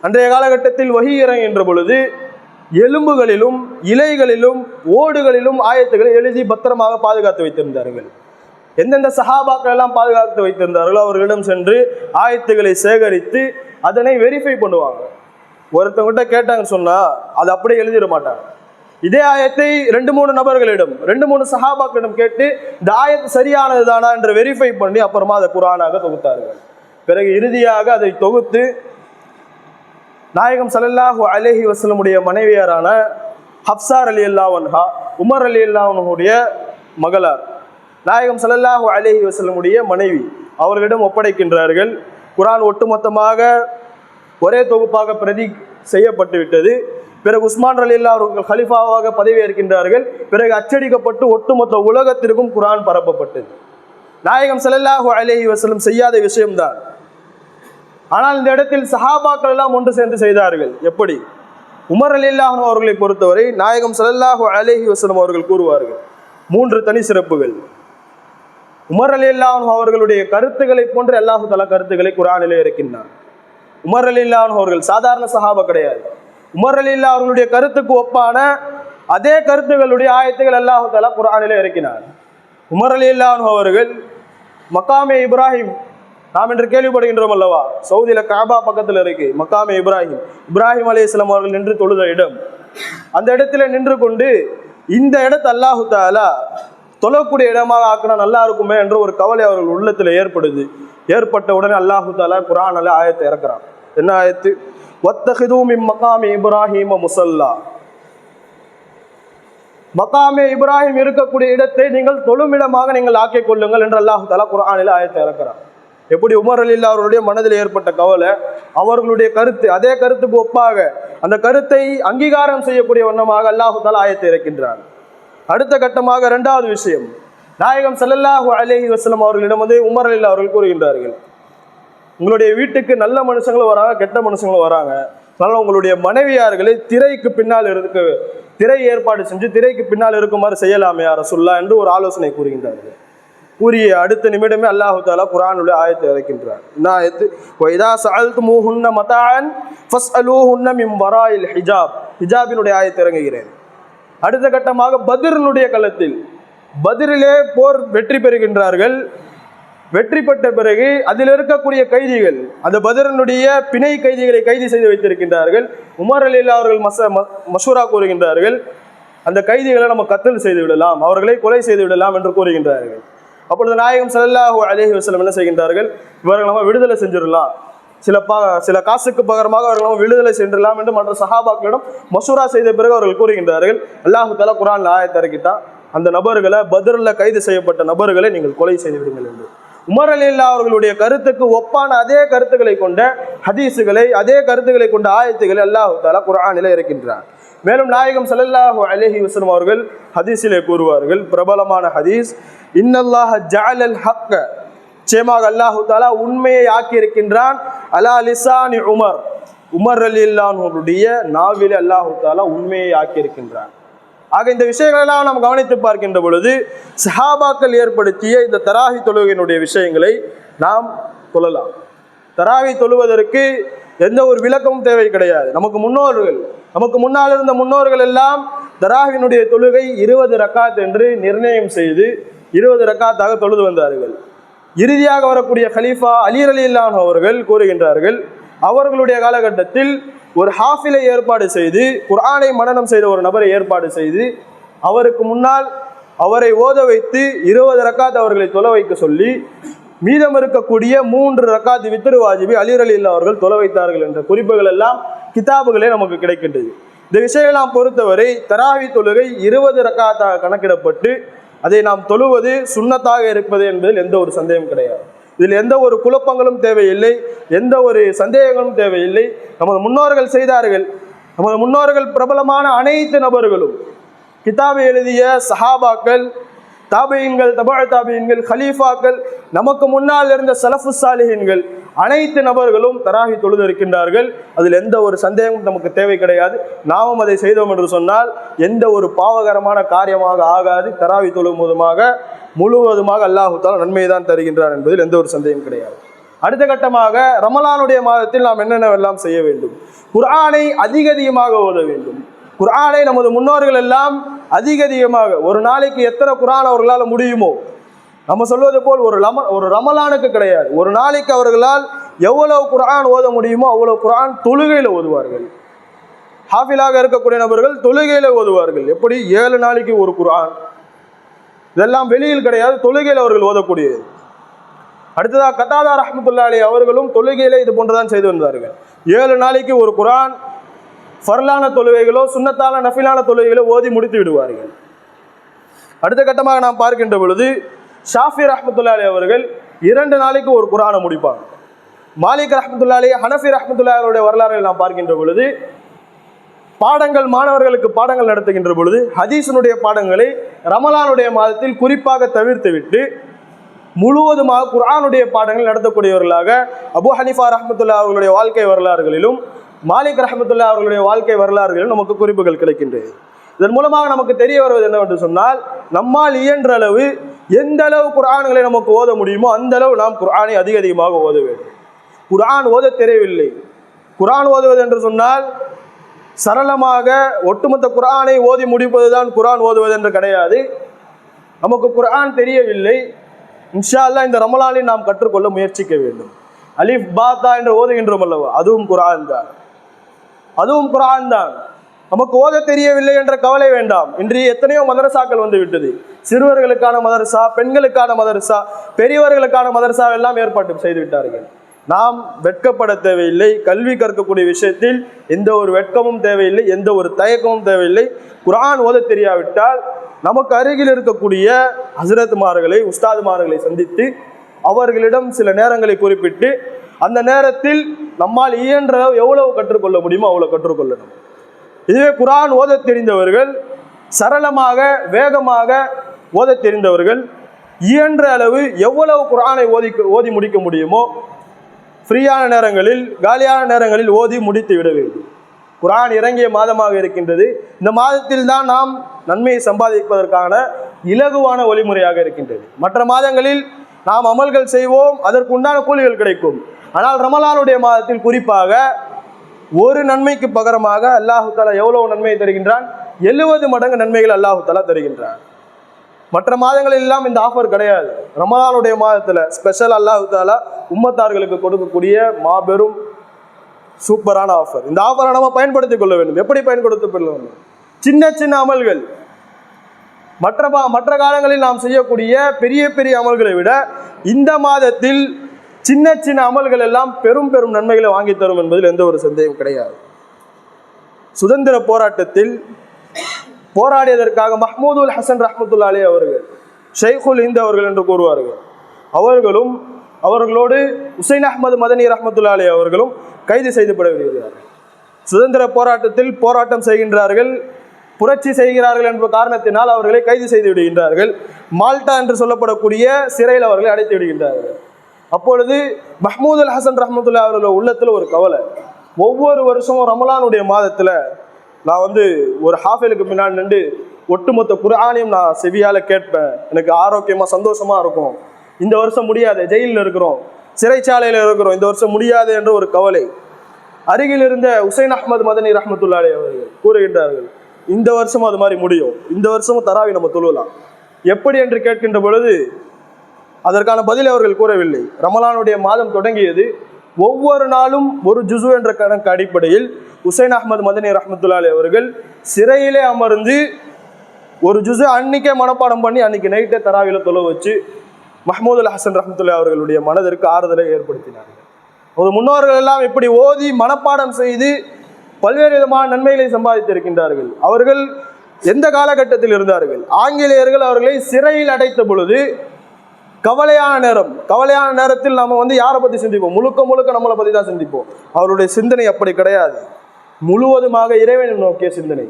அன்றைய காலகட்டத்தில் வஹி இறங்குகின்ற பொழுது எலும்புகளிலும் இலைகளிலும் ஓடுகளிலும் ஆயத்துக்களை எழுதி பத்திரமாக பாதுகாத்து வைத்திருந்தார்கள். எந்தெந்த சஹாபாக்கள் எல்லாம் பாதுகாத்து வைத்திருந்தார்களோ அவர்களிடம் சென்று ஆயத்துக்களை சேகரித்து அதனை வெரிஃபை பண்ணுவாங்க. ஒருத்தவங்கிட்ட கேட்டாங்கன்னு சொன்னா அது அப்படியே எழுதிட மாட்டாங்க. இதே ஆயத்தை 2-3 நபர்களிடம் 2-3 சஹாபாக்களிடம் கேட்டு இந்த ஆயத்து சரியானது தானா என்று வெரிஃபை பண்ணி அப்புறமா அதை குர்ஆனாக தொகுத்தார்கள். பிறகு இறுதியாக அதை தொகுத்து நாயகம் ஸல்லல்லாஹு அலைஹி வஸல்லமுடைய மனைவியாரான ஹப்ஸா ரலியல்லாஹு அன்ஹா உமர் ரலியல்லாஹு அன்ஹுடைய மகளார், நாயகம் ஸல்லல்லாஹு அலைஹி வஸல்லமுடைய மனைவி, அவர்களிடம் ஒப்படைக்கின்றார்கள். குர்ஆன் ஒட்டுமொத்தமாக ஒரே தொகுப்பாக பிரதி செய்யப்பட்டு விட்டது. பிறகு உஸ்மான் ரலியல்லாஹு அவர்கள் கலீஃபாவாக பதவி ஏற்கின்றார்கள். பிறகு அச்சடிக்கப்பட்டு ஒட்டுமொத்த உலகத்திற்கும் குர்ஆன் பரப்பப்பட்டது. நாயகம் ஸல்லல்லாஹு அலைஹி வஸல்லம் செய்யாத விஷயம்தான். ஆனால் இந்த இடத்தில் சஹாபாக்கள் எல்லாம் ஒன்று சேர்ந்து செய்தார்கள். எப்படி? உமர் ரலியல்லாஹு அவர்களை பொறுத்தவரை நாயகம் ஸல்லல்லாஹு அலைஹி வஸல்லம் அவர்கள் கூறுவார்கள் 3 தனி சிறப்புகள். உமர் ரலியல்லாஹு அவர்களுடைய கருத்துக்களை போன்று அல்லாஹு தஆலா கருத்துக்களை குர்ஆனிலே இறக்கினார். உமர் ரலியல்லாஹு அவர்கள் சாதாரண சஹாபா கிடையாது. உமர் ரலியல்லாஹு அவர்களுடைய கருத்துக்கு ஒப்பான அதே கருத்துக்களுடைய ஆயத்துகள் அல்லாஹு தஆலா குர்ஆனிலே இறக்கினார். உமர் ரலியல்லாஹு அவர்கள் மக்காமே இப்ராஹிம், நாம் இன்று கேள்விப்படுகின்றோம் அல்லவா, சவுதியில காபா பக்கத்தில் இருக்கு மக்காமே இப்ராஹிம் அலைஹிஸ்ஸலாம் அவர்கள் நின்று தொழுத இடம். அந்த இடத்துல நின்று கொண்டு இந்த இடத்தை அல்லாஹு தஆலா தொழக்கூடிய இடமாக ஆக்கினா நல்லா இருக்குமே என்ற ஒரு கவலை அவர்கள் உள்ளத்தில் ஏற்பட்ட உடனே அல்லாஹு தஆலா குர்ஆனில் ஆயத்தை இறக்குறான். என்ன ஆயத்து? வத்தஹிது மின் மகாமி இப்ராஹிம முஸல்லா, மகாமே இப்ராஹிம் இருக்கக்கூடிய இடத்தை நீங்கள் தொழுமிடமாக நீங்கள் ஆக்கிக் கொள்ளுங்கள் என்று அல்லாஹு தஆலா குர்ஆனில் ஆயத்தை இறக்குறான். எப்படி உமர் ரலியல்லாஹு அவர்களுடைய மனதில் ஏற்பட்ட கவலை, அவர்களுடைய கருத்து அதே கருத்துக்கு ஒப்பாக அந்த கருத்தை அங்கீகாரம் செய்யக்கூடிய வண்ணமாக அல்லாஹு தஆலா ஆயத்தை இறக்கின்றான். அடுத்த கட்டமாக இரண்டாவது விஷயம், நாயகம் ஸல்லல்லாஹு அலைஹி வஸல்லம் அவர்களிடம் உமர் ரலியல்லாஹு அவர்கள் கூறுகின்றார்கள், உங்களுடைய வீட்டுக்கு நல்ல மனுஷங்களும் வராங்க, கெட்ட மனுஷங்களும் வராங்க. அதனால உங்களுடைய மனைவியார்களை திரைக்கு பின்னால் திரை ஏற்பாடு செஞ்சு திரைக்கு பின்னால் இருக்குமாறு செய்யலாமே யா ரசூலுல்லாஹ் என்று ஒரு ஆலோசனை கூறுகின்றார்கள். கூறிய அடுத்த நிமிடமே அல்லாஹு தஆலா குர்ஆனுடைய ஆயத்தை இறக்கின்றார். என்ன ஆயத்து? வஇதா ஸஅல்துமூஹுன்ன மதாஅன் ஃபஸ்அலூஹுன்ன மின் வராஇல் ஹிஜாப். ஹிஜாபினுடைய ஆயத்தை இறங்குகிறது. அடுத்த கட்டமாக பத்ரினுடைய களத்தில், பத்ரிலே போர் வெற்றி பெறுகின்றார்கள். வெற்றி பெற்ற பிறகு அதில் இருக்கக்கூடிய கைதிகள், அந்த பத்ரினுடைய பிணை கைதிகளை கைது செய்து வைத்திருக்கின்றார்கள். உமர் ரலியல்லாஹு அவர்கள் மஷூரா கூறுகின்றார்கள், அந்த கைதிகளை நம்ம கத்தல் செய்து விடலாம், அவர்களை கொலை செய்து விடலாம் என்று கூறுகின்றார்கள். அப்பொழுது நாயகம் ஸல்லல்லாஹு அலைஹி வஸல்லம் என்ன செய்கின்றார்கள், இவர்கள் நம்ம விடுதலை செஞ்சிடலாம், சில காசுக்கு பகரமாக அவர்கள் நம்ம விடுதலை செஞ்சிடலாம் என்று மற்ற சஹாபாக்களிடம் மஷூரா செய்த பிறகு அவர்கள் கூறுகின்றார்கள், அல்லாஹு தஆலா குர்ஆன்ல ஆயத்தை இறக்கிட்டான், அந்த நபர்களை, பத்ர்ல கைது செய்யப்பட்ட நபர்களை நீங்கள் கொலை செய்து விடுங்கள் என்று. உமர் ரலியல்லாஹு அவர்களுடைய கருத்துக்கு ஒப்பான அதே கருத்துக்களை கொண்ட ஹதீஸுகளை, அதே கருத்துக்களை கொண்ட ஆயத்துக்களை அல்லாஹு தஆலா குர்ஆனிலே இறக்கின்றார். மேலும் நாயகம் ஸல்லல்லாஹு அலைஹி வஸல்லம் அவர்கள் ஹதீஸிலே கூறுவார்கள், பிரபலமான ஹதீஸ், இன்னல்லாஹ ஜஅலல் ஹக்க, நிச்சயமாக அல்லாஹு தஆலா உண்மையை ஆக்கி இருக்கின்றான், அலா லிசானி உமர், உமர் ரலியல்லாஹு அவருடைய நாவிலே அல்லாஹு தஆலா உண்மையை ஆக்கி இருக்கின்றான். ஆக இந்த விஷயங்களெல்லாம் நாம் கவனித்து பார்க்கின்ற பொழுது சஹாபாக்கள் ஏற்படுத்திய இந்த தராவி தொழுகையினுடைய விஷயங்களை நாம் சொல்லலாம். தராவி தொழுவதற்கு எந்த ஒரு விளக்கமும் தேவை கிடையாது. நமக்கு முன்னால் இருந்த முன்னோர்கள் எல்லாம் தராவினுடைய தொழுகை 20 ரக்காத் என்று நிர்ணயம் செய்து 20 ரக்காத்தாக தொழுது வந்தார்கள். இறுதியாக வரக்கூடிய கலீஃபா அலி ரலியல்லாஹு அவர்கள் கூறுகின்றார்கள், அவர்களுடைய காலகட்டத்தில் ஒரு ஹாஃபிலை ஏற்பாடு செய்து, குர்ஆனை மனனம் செய்த ஒரு நபரை ஏற்பாடு செய்து, அவருக்கு முன்னால் அவரை ஓத வைத்து 20 ரக்காத் அவர்களை தொலை வைக்க சொல்லி, மீதம் இருக்கக்கூடிய 3 ரக்காத் வித்ரு வாஜிபை அலி ரலியல்லாஹு அவர்கள் தொலை வைத்தார்கள் என்ற குறிப்புகள் எல்லாம் கிதாபுகளே நமக்கு கிடைக்கின்றது. இந்த விஷயங்களை பொறுத்தவரை தராவி தொழுகை 20 ரக்காத்தாக கணக்கிடப்பட்டு அதை நாம் தொழுவது சுன்னத்தாக இருப்பது என்பதில் எந்த ஒரு சந்தேகம் கிடையாது. இதில் எந்த ஒரு குழப்பங்களும் தேவையில்லை, எந்த ஒரு சந்தேகங்களும் தேவையில்லை. நமது முன்னோர்கள் செய்தார்கள். நமது முன்னோர்கள் பிரபலமான அனைத்து நபர்களும், கிதாபை எழுதிய சஹாபாக்கள், தாபியீன்கள், தபா தாபியீன்கள், ஹலீஃபாக்கள், நமக்கு முன்னால் இருந்த சலஃபு சாலிஹீன்கள், அனைத்து நபர்களும் தராவி தொழுது இருக்கின்றார்கள். அதில் எந்த ஒரு சந்தேகமும் நமக்கு தேவை கிடையாது. நாமும் அதை செய்தோம் என்று சொன்னால் எந்த ஒரு பாவகரமான காரியமாக ஆகாது. தராவி தொழும் முழுவதுமாக அல்லாஹு தஆலா நன்மையை தான் தருகின்றார் என்பதில் எந்த ஒரு சந்தேகம் கிடையாது. அடுத்த கட்டமாக ரமலானுடைய மாதத்தில் நாம் என்னென்னவெல்லாம் செய்ய வேண்டும்? குர்ஆனை அதிகமாக ஓத வேண்டும். குர்ஆனை நமது முன்னோர்கள் எல்லாம் அதிகமாக, ஒரு நாளைக்கு எத்தனை குர்ஆன் அவர்களால் முடியுமோ, நம்ம சொல்வது போல் ஒரு ரமலானுக்கு கிடையாது, ஒரு நாளைக்கு அவர்களால் எவ்வளவு குர்ஆன் ஓத முடியுமோ அவ்வளவு குர்ஆன் தொழுகையில் ஓதுவார்கள். ஹாஃபிலாக இருக்கக்கூடிய நபர்கள் தொழுகையில் ஓதுவார்கள். எப்படி 7 நாளைக்கு ஒரு குர்ஆன், இதெல்லாம் வெளியில் கிடையாது, தொழுகையில் அவர்கள் ஓதக்கூடியது. அடுத்ததாக கத்தாதா ரஹ்மத்துல்லாஹி அலைஹி அவர்களும் தொழுகையிலே இது போன்றுதான் செய்து வந்தார்கள். 7 நாளைக்கு ஒரு குர்ஆன், ஃபர்லான தொழுகைகளோ சுன்னத்தான நஃபிலான தொழுகைகளோ ஓதி முடித்து விடுவார்கள். அடுத்த கட்டமாக நாம் பார்க்கின்ற பொழுது ஷாஃபி ரஹ்மத்துல்லாஹி அலைஹி அவர்கள் 2 நாளைக்கு ஒரு குர்ஆனை முடிப்பாங்க. மாலிக் ரஹ்மத்துல்லாஹி அலைஹி, ஹனஃபி ரஹ்மத்துல்லாஹி அவருடைய வரலாறுகளை நாம் பார்க்கின்ற பொழுது மாணவர்களுக்கு பாடங்கள் நடத்துகின்ற பொழுது ஹதீஸினுடைய பாடங்களை ரமலானுடைய மாதத்தில் குறிப்பாக தவிர்த்து விட்டு முழுவதுமாக குர்ஆனுடைய பாடங்கள் நடத்தக்கூடியவர்களாக அபூ ஹனீஃபா ரஹ்மத்துல்லாஹி அவர்களுடைய வாழ்க்கை வரலாறுகளிலும் மாலிக் ரஹ்மத்துல்லாஹி அவர்களுடைய வாழ்க்கை வரலாறுகளிலும் நமக்கு குறிப்புகள் கிடைக்கின்றது. இதன் மூலமாக நமக்கு தெரிய வருவது என்னவென்று சொன்னால், நம்மால் இயன்ற அளவு எந்த அளவு குர்ஆன்களை நமக்கு ஓத முடியுமோ அந்த அளவு நாம் குர்ஆனை அதிகமாக ஓத வேண்டும். குர்ஆன் ஓத தெரியவில்லை, குர்ஆன் ஓதுவது என்று சொன்னால் சரளமாக ஒட்டுமொத்த குர்ஆனை ஓதி முடிப்பதுதான் குர்ஆன் ஓதுவது என்று கிடையாது. நமக்கு குர்ஆன் தெரியவில்லை, இன்ஷா அல்லாஹ் இந்த ரமலானில் நாம் கற்றுக்கொள்ள முயற்சிக்க வேண்டும். அலிஃப் பா தா என்று ஓதுகின்றோம் அல்லவா, அதுவும் குர்ஆன் தான், அதுவும் குர்ஆன் தான். நமக்கு ஓத தெரியவில்லை என்ற கவலை வேண்டாம். இன்று எத்தனையோ மதரசாக்கள் வந்து விட்டது. சிறுவர்களுக்கான மதரசா, பெண்களுக்கான மதரசா, பெரியவர்களுக்கான மதரசா எல்லாம் ஏற்பாடு செய்து விட்டார்கள். நாம் வெட்கப்பட தேவையில்லை. கல்வி கற்கக்கூடிய விஷயத்தில் எந்த ஒரு வெட்கமும் தேவையில்லை, எந்த ஒரு தயக்கமும் தேவையில்லை. குர்ஆன் ஓத தெரியாவிட்டால் நமக்கு அருகில் இருக்கக்கூடிய ஹஸ்ரத்மார்களை, உஸ்தாதுமார்களை சந்தித்து அவர்களிடம் சில நேரங்களை குறிப்பிட்டு அந்த நேரத்தில் நம்மால் இயன்ற எவ்வளவு கற்றுக்கொள்ள முடியுமோ அவ்வளவு கற்றுக்கொள்ளணும். இதுவே குர்ஆன் ஓத தெரிந்தவர்கள், சரளமாக வேகமாக ஓத தெரிந்தவர்கள் இயன்ற அளவு எவ்வளவு குர்ஆனை ஓதி முடிக்க முடியுமோ ஃப்ரீயான நேரங்களில், காலியான நேரங்களில் ஓதி முடித்து விட வேண்டும். குர்ஆன் இறங்கிய மாதமாக இருக்கின்றது. இந்த மாதத்தில் தான் நாம் நன்மையை சம்பாதிப்பதற்கான இலகுவான வழிமுறையாக இருக்கின்றது. மற்ற மாதங்களில் நாம் அமல்கள் செய்வோம், அதற்கு உண்டான கூலிகள் கிடைக்கும். ஆனால் ரமலானுடைய மாதத்தில் குறிப்பாக ஒரு நன்மைக்கு பகரமாக அல்லாஹு தஆலா எவ்வளவு நன்மையை தருகின்றான்? 70 மடங்கு நன்மைகள் அல்லாஹு தஆலா தருகின்றான். மற்ற மாதங்களில் எல்லாம் இந்த ஆஃபர் கிடையாது. ரமலானுடைய மாதத்துல ஸ்பெஷல் அல்லாஹு தஆலா உம்மத்தார்களுக்கு கொடுக்கக்கூடிய மாபெரும் சூப்பரான ஆஃபர். இந்த ஆஃபரை நம்ம பயன்படுத்திக் கொள்ள வேண்டும். எப்படி பயன்படுத்திக் கொள்ள வேண்டும்? சின்ன சின்ன அமல்கள், மற்ற காலங்களில் நாம் செய்யக்கூடிய பெரிய பெரிய அமல்களை விட இந்த மாதத்தில் சின்ன சின்ன அமல்கள் எல்லாம் பெரும் பெரும் நன்மைகளை வாங்கி தரும் என்பதில் எந்த ஒரு சந்தேகம் கிடையாது. சுதந்திர போராட்டத்தில் போராடியதற்காக மஹ்மூதுல் ஹசன் ரஹ்மத்துல்லாஹி அலைஹி அவர்கள், ஷைகுல் ஹிந்த் அவர்கள் என்று கூறுவார்கள், அவர்களும் அவர்களோடு உசைன் அஹ்மது மதனி ரஹ்மத்துல்லாஹி அலைஹி அவர்களும் கைது செய்யப்பட விடுகிறார்கள். சுதந்திர போராட்டத்தில் போராட்டம் செய்கின்றார்கள், புரட்சி செய்கிறார்கள் என்ற காரணத்தினால் அவர்களை கைது செய்து விடுகின்றார்கள். மால்டா என்று சொல்லப்படக்கூடிய சிறையில் அவர்களை அடைத்து விடுகின்றார்கள். அப்பொழுது மஹ்மூதுல் ஹசன் ரஹ்மத்துல்லாஹி அவர்கள் உள்ளத்தில் ஒரு கவலை. ஒவ்வொரு வருஷமும் ரமலானுடைய மாதத்துல நான் ஒரு ஹாஃபிலுக்கு பின்னாடி நின்று ஒட்டுமொத்த குர்ஆனையும் நான் செவியால கேட்பேன், எனக்கு ஆரோக்கியமா சந்தோஷமா இருக்கும். இந்த வருஷம் முடியாது, ஜெயிலில் இருக்கிறோம், சிறைச்சாலையில் இருக்கிறோம், இந்த வருஷம் முடியாது என்ற ஒரு கவலை. அருகில் இருந்த உசைன் அஹ்மது மதனி ரஹ்மத்துல்லாஹி அலைஹி அவர்கள் கூறுகின்றார்கள், இந்த வருஷமும் அது மாதிரி முடியும், இந்த வருஷமும் தராவி நம்ம தொழுலாம். எப்படி என்று கேட்கின்ற பொழுது அதற்கான பதில் அவர்கள் கூறவில்லை. ரமலானுடைய மாதம் தொடங்கியது. ஒவ்வொரு நாளும் ஒரு ஜுசு என்ற கணக்கு அடிப்படையில் உசைன் அஹ்மது மதனி ரஹ்மத்துல்லாஹி அலைஹி அவர்கள் சிறையிலே அமர்ந்து ஒரு ஜுசு அன்னைக்கே மனப்பாடம் பண்ணி அன்னைக்கு நைட்டே தராவில தொழ வச்சு மஹ்மூதுல் ஹசன் ரஹ்மத்துல்லாஹி அவர்களுடைய மனதிற்கு ஆறுதலை ஏற்படுத்தினார்கள். ஒரு முன்னோர்கள் எல்லாம் இப்படி ஓதி மனப்பாடம் செய்து பல்வேறு விதமான நன்மைகளை சம்பாதித்திருக்கின்றார்கள். அவர்கள் எந்த காலகட்டத்தில் இருந்தார்கள்? ஆங்கிலேயர்கள் அவர்களை சிறையில் அடைத்த பொழுது கவலையான நேரத்தில் நம்ம யாரை பற்றி சிந்திப்போம்? முழுக்க நம்மளை பற்றி தான் சிந்திப்போம். அவருடைய சிந்தனை அப்படி கிடையாது, முழுவதுமாக இறைவனை நோக்கிய சிந்தனை.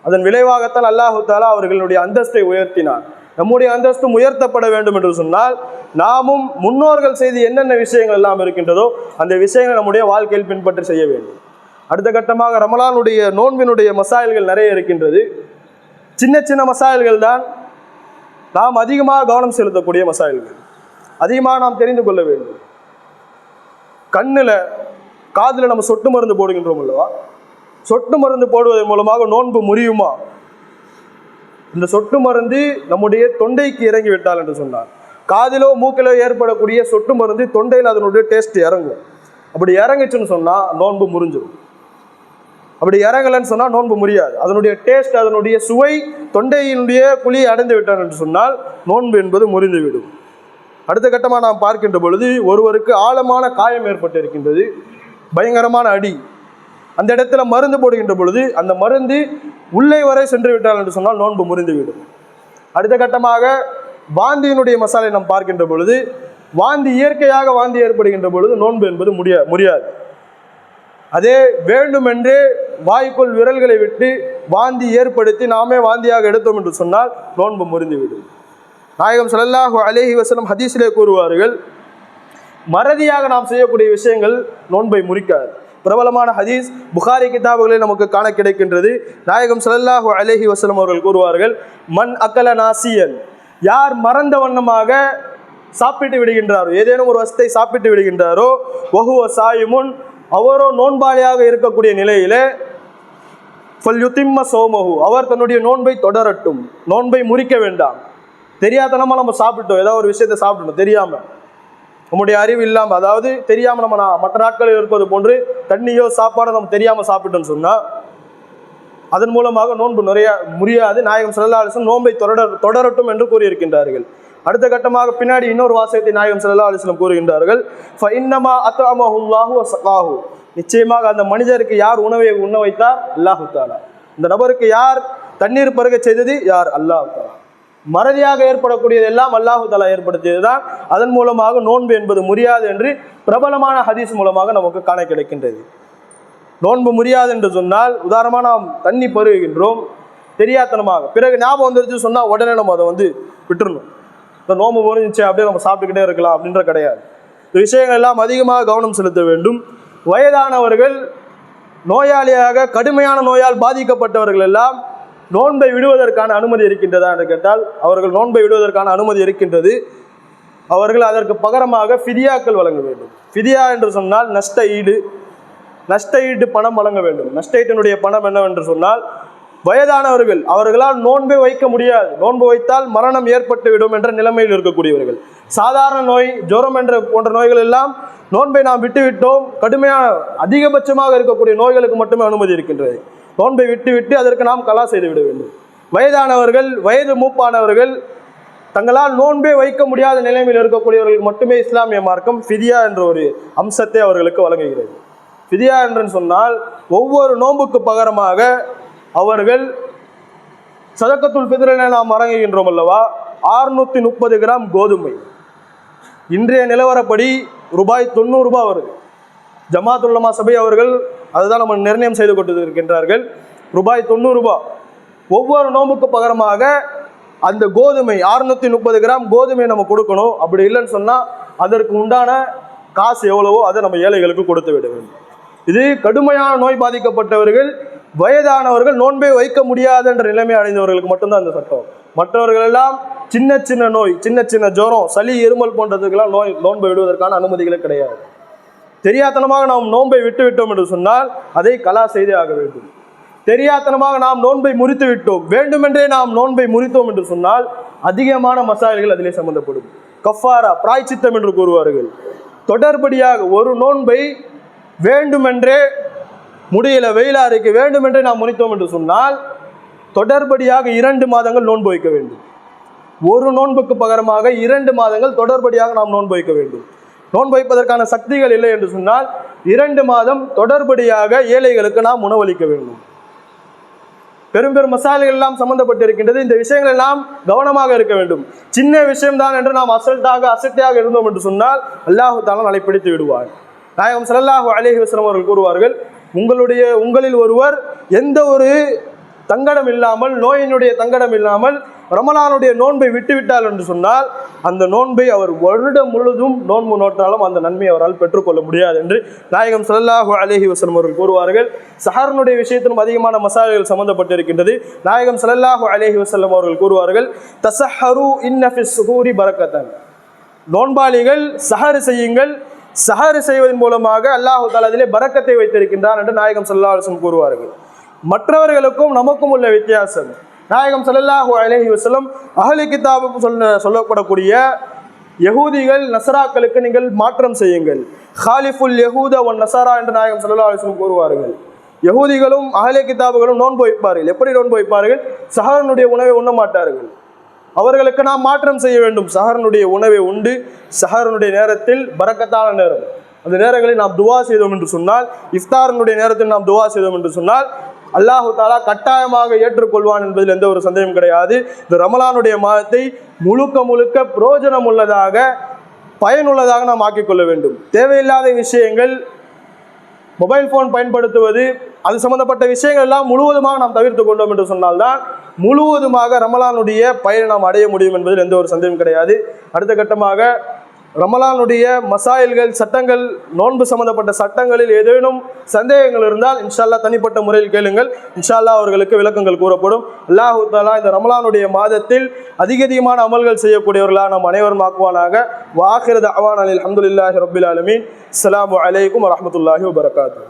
அதன் விளைவாகத்தான் அல்லாஹு தஆலா அவர்களுடைய அந்தஸ்தை உயர்த்தினார். நம்முடைய அந்தஸ்தும் உயர்த்தப்பட வேண்டும் என்று சொன்னால் நாமும் முன்னோர்கள் செய்து என்னென்ன விஷயங்கள் எல்லாம் இருக்கின்றதோ அந்த விஷயங்களை நம்முடைய வாழ்க்கையில் பின்பற்றி செய்ய வேண்டும். அடுத்த கட்டமாக ரமலானுடைய நோன்பினுடைய மசாயல்கள் நிறைய இருக்கின்றது. சின்ன சின்ன மசாயல்கள் தான் நாம் அதிகமாக கவனம் செலுத்தக்கூடிய மசாயல்கள், அதிகமாக நாம் தெரிந்து கொள்ள வேண்டும். கண்ணில் காதில் நம்ம சொட்டு மருந்து போடுகின்றோம் அல்லவா? சொட்டு மருந்து போடுவதன் மூலமாக நோன்பு முறியுமா? இந்த சொட்டு மருந்து நம்முடைய தொண்டைக்கு இறங்கி விட்டால் என்று சொன்னார், காதிலோ மூக்கிலோ ஏற்படக்கூடிய சொட்டு மருந்து தொண்டையில் அதனுடைய டேஸ்ட் இறங்கும். அப்படி இறங்குச்சுன்னு சொன்னால் நோன்பு முறிஞ்சிடும். அப்படி இறங்கலைன்னு சொன்னால் நோன்பு முடியாது. அதனுடைய டேஸ்ட், அதனுடைய சுவை தொண்டையினுடைய குழியை அடைந்து விட்டான் என்று சொன்னால் நோன்பு என்பது முறிந்துவிடும். அடுத்த கட்டமாக நாம் பார்க்கின்ற பொழுது ஒருவருக்கு ஆழமான காயம் ஏற்பட்டு இருக்கின்றது, பயங்கரமான அடி. அந்த இடத்துல மருந்து போடுகின்ற பொழுது அந்த மருந்து உள்ளே வரை சென்று விட்டால் என்று சொன்னால் நோன்பு முறிந்துவிடும். அடுத்த கட்டமாக வாந்தியினுடைய மசாலை நாம் பார்க்கின்ற பொழுது வாந்தி, இயற்கையாக வாந்தி ஏற்படுகின்ற பொழுது நோன்பு என்பது முடியாது. அதே வேண்டுமென்றே வாய்க்குள் விரல்களை விட்டு வாந்தி ஏற்படுத்தி நாமே வாந்தியாக எடுத்தோம் என்று சொன்னால் நோன்பு முறிந்துவிடும். நாயகம் ஸல்லல்லாஹு அலைஹி வஸல்லம் ஹதீஸிலே கூறுவார்கள், மறதியாக நாம் செய்யக்கூடிய விஷயங்கள் நோன்பை முறிக்காது. பிரபலமான ஹதீஸ் புகாரி கிதாபுகளில் நமக்கு காண கிடைக்கின்றது. நாயகம் ஸல்லல்லாஹு அலைஹி வஸல்லம் அவர்கள் கூறுவார்கள், மன் அக்கல நாசியன், யார் மறந்த வண்ணமாக சாப்பிட்டு விடுகின்றாரோ, ஏதேனும் ஒரு வஸ்தை சாப்பிட்டு விடுகின்றாரோ, வஹுவ சாயிமுன், அவரோ நோன்பாளியாக இருக்கக்கூடிய நிலையிலே, ஃபல்யுத்திம்ம சௌமஹு, அவர் தன்னுடைய நோன்பை தொடரட்டும், நோன்பை முறிக்க வேண்டாம். தெரியாதனமா நம்ம சாப்பிட்டோம், ஏதாவது ஒரு விஷயத்தை சாப்பிட்டோம் தெரியாம, நம்முடைய அறிவு இல்லாமல், அதாவது தெரியாம நம்ம மற்ற நாட்களில் இருப்பது போன்று தண்ணியோ சாப்பாடோ நம்ம தெரியாம சாப்பிட்டோம்னு சொன்னா அதன் மூலமாக நோன்பு முறியாது. நாயகம் ஸல்லல்லாஹு அலைஹி வஸல்லம் நோன்பை தொடரட்டும் என்று கூறியிருக்கின்றார்கள். அடுத்த கட்டமாக பின்னாடி இன்னொரு வாசகத்தை நாயகம் ஸல்லல்லாஹு அலைஹி வஸல்லம் கூறுகின்றார்கள், ஃபஇன்னமா அத்அமஹுல்லாஹு வஸகாஹு, நிச்சயமாக அந்த மனிதருக்கு யார் உணவை உண்ண வைத்தார்? அல்லாஹு தஆலா. இந்த நபருக்கு யார் தண்ணீர் பருக செய்தது? யார்? அல்லாஹு தஆலா. மறதியாக ஏற்படக்கூடியது எல்லாம் அல்லாஹு தஆலா ஏற்படுத்தியதுதான். அதன் மூலமாக நோன்பு என்பது முறியாது என்று பிரபலமான ஹதீஸ் மூலமாக நமக்கு காண கிடைக்கின்றது. நோன்பு முறியாது என்று சொன்னால், உதாரணமாக நாம் தண்ணி பருகுகின்றோம் தெரியாத்தனமாக, பிறகு ஞாபகம் வந்துருச்சு சொன்னால் உடனே நம்ம அதை விட்டுறணும். இந்த நோன்பு முறிஞ்சிச்சு அப்படியே நம்ம சாப்பிட்டுக்கிட்டே இருக்கலாம் அப்படின்ற கிடையாது. இந்த விஷயங்கள் எல்லாம் அதிகமாக கவனம் செலுத்த வேண்டும். வயதானவர்கள், நோயாளியாக கடுமையான நோயால் பாதிக்கப்பட்டவர்கள் எல்லாம் நோன்பை விடுவதற்கான அனுமதி இருக்கின்றதா என்று கேட்டால், அவர்கள் நோன்பை விடுவதற்கான அனுமதி இருக்கின்றது. அவர்கள் அதற்கு பகரமாக ஃபிதியாக்கள் வழங்க வேண்டும். ஃபிதியா என்று சொன்னால் நஷ்ட ஈடு பணம் வழங்க வேண்டும். நஷ்ட ஈட்டினுடைய பணம் என்னவென்று சொன்னால், வயதானவர்கள், அவர்களால் நோன்பை வைக்க முடியாது, நோன்பு வைத்தால் மரணம் ஏற்பட்டு விடும் என்ற நிலைமையில் இருக்கக்கூடியவர்கள், சாதாரண நோய், ஜுரம் என்ற போன்ற நோய்கள் எல்லாம் நோன்பை நாம் விட்டுவிட்டோம், கடுமையான அதிகபட்சமாக இருக்கக்கூடிய நோய்களுக்கு மட்டுமே அனுமதி இருக்கின்றது. நோன்பை விட்டுவிட்டு அதற்கு நாம் கலா செய்து விட வேண்டும். வயதானவர்கள், வயது மூப்பானவர்கள், தங்களால் நோன்பே வைக்க முடியாத நிலைமையில் இருக்கக்கூடியவர்களுக்கு மட்டுமே இஸ்லாமிய மார்க்கம் ஃபிதியா என்ற ஒரு அம்சத்தை அவர்களுக்கு வழங்குகிறது. ஃபிதியா என்று சொன்னால், ஒவ்வொரு நோன்புக்கு பகரமாக அவர்கள் சதக்கத்துல் ஃபித்ரினை நாம் வழங்குகின்றோம் அல்லவா, 630 கிராம் கோதுமை, இன்றைய நிலவரப்படி ரூபாய் 90 வருது. ஜமாத் உலமா சபை அவர்கள் அதுதான் நம்ம நிர்ணயம் செய்து கொண்டு இருக்கின்றார்கள். ரூபாய் 90. ஒவ்வொரு நோம்புக்கு பகரமாக அந்த கோதுமை 630 கிராம் கோதுமை நம்ம கொடுக்கணும். அப்படி இல்லைன்னு சொன்னால் அதற்கு உண்டான காசு எவ்வளவோ அதை நம்ம ஏழைகளுக்கு கொடுத்து விட வேண்டும். இது கடுமையான நோய் பாதிக்கப்பட்டவர்கள், வயதானவர்கள், நோன்பை வைக்க முடியாத என்ற நிலைமை அடைந்தவர்களுக்கு மட்டும்தான் அந்த சட்டம். மற்றவர்கள் எல்லாம் சின்ன சின்ன நோய், சின்ன சின்ன ஜுரம், சளி, இருமல் போன்றதுக்கெல்லாம் நோன்பை விடுவதற்கான அனுமதிகளே கிடையாது. தெரியாத்தனமாக நாம் நோன்பை விட்டுவிட்டோம் என்று சொன்னால் அதை கலா செய்தே ஆக வேண்டும். தெரியாத்தனமாக நாம் நோன்பை முறித்து விட்டோம், வேண்டுமென்றே நாம் நோன்பை முறித்தோம் என்று சொன்னால் அதிகமான மசாயல்கள் அதிலே சம்பந்தப்படும். கஃபாரா, பிராய்ச்சித்தம் என்று கூறுவார்கள். தொடர்படியாக ஒரு நோன்பை வேண்டுமென்றே முடியல, வெயிலாருக்கு வேண்டுமென்றே நாம் முறித்தோம் என்று சொன்னால் தொடர்படியாக 2 மாதங்கள் நோன்பு வைக்க வேண்டும். ஒரு நோன்புக்கு பகரமாக 2 மாதங்கள் தொடர்படியாக நாம் நோன்பு வைக்க வேண்டும். நோன்பு வைப்பதற்கான சக்திகள் இல்லை என்று சொன்னால் 2 மாதம் தொடர்படியாக ஏழைகளுக்கு நாம் உணவளிக்க வேண்டும். பெரும் பெரும் மசாலைகள் எல்லாம் சம்பந்தப்பட்டிருக்கின்றது. இந்த விஷயங்கள் எல்லாம் கவனமாக இருக்க வேண்டும். சின்ன விஷயம்தான் என்று நாம் அசட்டையாக இருந்தோம் என்று சொன்னால் அல்லாஹு தஆலா நாளை பிடித்து விடுவார். நாயகம் ஸல்லல்லாஹு அலைஹி வஸல்லம் அவர்கள் கூறுவார்கள், உங்களில் ஒருவர் எந்த ஒரு தங்கடம் இல்லாமல், நோயினுடைய தங்கடம் இல்லாமல் ரமலானுடைய நோன்பை விட்டுவிட்டால் என்று சொன்னால் அந்த நோன்பை அவர் வருடம் முழுதும் நோன்பு நோட்டாலும் அந்த நன்மை அவரால் பெற்றுக்கொள்ள முடியாது என்று நாயகம் ஸல்லல்லாஹு அலைஹி வஸல்லம் அவர்கள் கூறுவார்கள். சஹருடைய விஷயத்திலும் அதிகமான மசாலைகள் சம்பந்தப்பட்டிருக்கின்றது. நாயகம் ஸல்லல்லாஹு அலைஹி வஸல்லம் அவர்கள் கூறுவார்கள், தஸஹரு இன்ன ஃபிஸ் சுஹூரி பரக்கத்தன், நோன்பாளிகள் சஹர் செய்யுங்கள், சஹர் செய்வதன் மூலமாக அல்லாஹு தஆலா அதிலே பரக்கத்தை வைத்திருக்கின்றார் என்று நாயகம் ஸல்லல்லாஹு அலைஹி வஸல்லம் கூறுவார்கள். மற்றவர்களுக்கும் நமக்கும் உள்ள வித்தியாசம், நாயகம் ஸல்லல்லாஹு அலைஹி வஸல்லம் அஹ்லு கிதாபு சொல்லப்படக்கூடிய யஹூதிகள், நசராக்களுக்கு நீங்கள் மாற்றம் செய்யுங்கள், ஹாலிஃபுல் யஹூத வன் நஸாரா என்று நாயகம் ஸல்லல்லாஹு அலைஹி வஸல்லம் கூறுவார்கள். யஹூதிகளும் அஹ்லு கிதாபுகளும் நோன்பு வைப்பார்கள். எப்படி நோன்பு வைப்பார்கள்? சஹரனுடைய உணவை உண்ண மாட்டார்கள். அவர்களுக்கு நாம் மாற்றம் செய்ய வேண்டும். சஹரனுடைய உணவை உண்டு, சஹரனுடைய நேரத்தில் பரக்கத்தான நேரம், அந்த நேரங்களில் நாம் துவா செய்தோம் என்று சொன்னால், இஃப்தாரனுடைய நேரத்தில் நாம் துவா செய்தோம் என்று சொன்னால் அல்லாஹு தஆலா கட்டாயமாக ஏற்றுக்கொள்வான் என்பதில் எந்த ஒரு சந்தேகம் கிடையாது. இந்த ரமலானுடைய மாதத்தை முழுக்க பிரயோஜனம் உள்ளதாக, பயனுள்ளதாக நாம் ஆக்கிக்கொள்ள வேண்டும். தேவையில்லாத விஷயங்கள், மொபைல் ஃபோன் பயன்படுத்துவது, அது சம்பந்தப்பட்ட விஷயங்கள் எல்லாம் முழுவதுமாக நாம் தவிர்த்து கொண்டோம் என்று சொன்னால்தான் முழுவதுமாக ரமலானுடைய பயனை நாம் அடைய முடியும் என்பதில் எந்த ஒரு சந்தேகம் கிடையாது. அடுத்த கட்டமாக ரமலானுடைய மசாயில்கள், சட்டங்கள், நோன்பு சம்பந்தப்பட்ட சட்டங்களில் ஏதேனும் சந்தேகங்கள் இருந்தால் இன்ஷா அல்லாஹ் தனிப்பட்ட முறையில் கேளுங்கள். இன்ஷா அல்லாஹ் அவர்களுக்கு விளக்கங்கள் கூறப்படும். அல்லாஹு தஆலா இந்த ரமலானுடைய மாதத்தில் அதிகமான அமல்கள் செய்யக்கூடியவர்களாக நாம் அனைவரும் ஆக்குவானாக. வ ஆகிரு தஅவானா அல்ஹம்துலில்லாஹி ரப்பில் ஆலமீன். அஸ்ஸலாமு அலைக்கும் வரஹ்மத்துல்லாஹி வபரகாத்துஹு.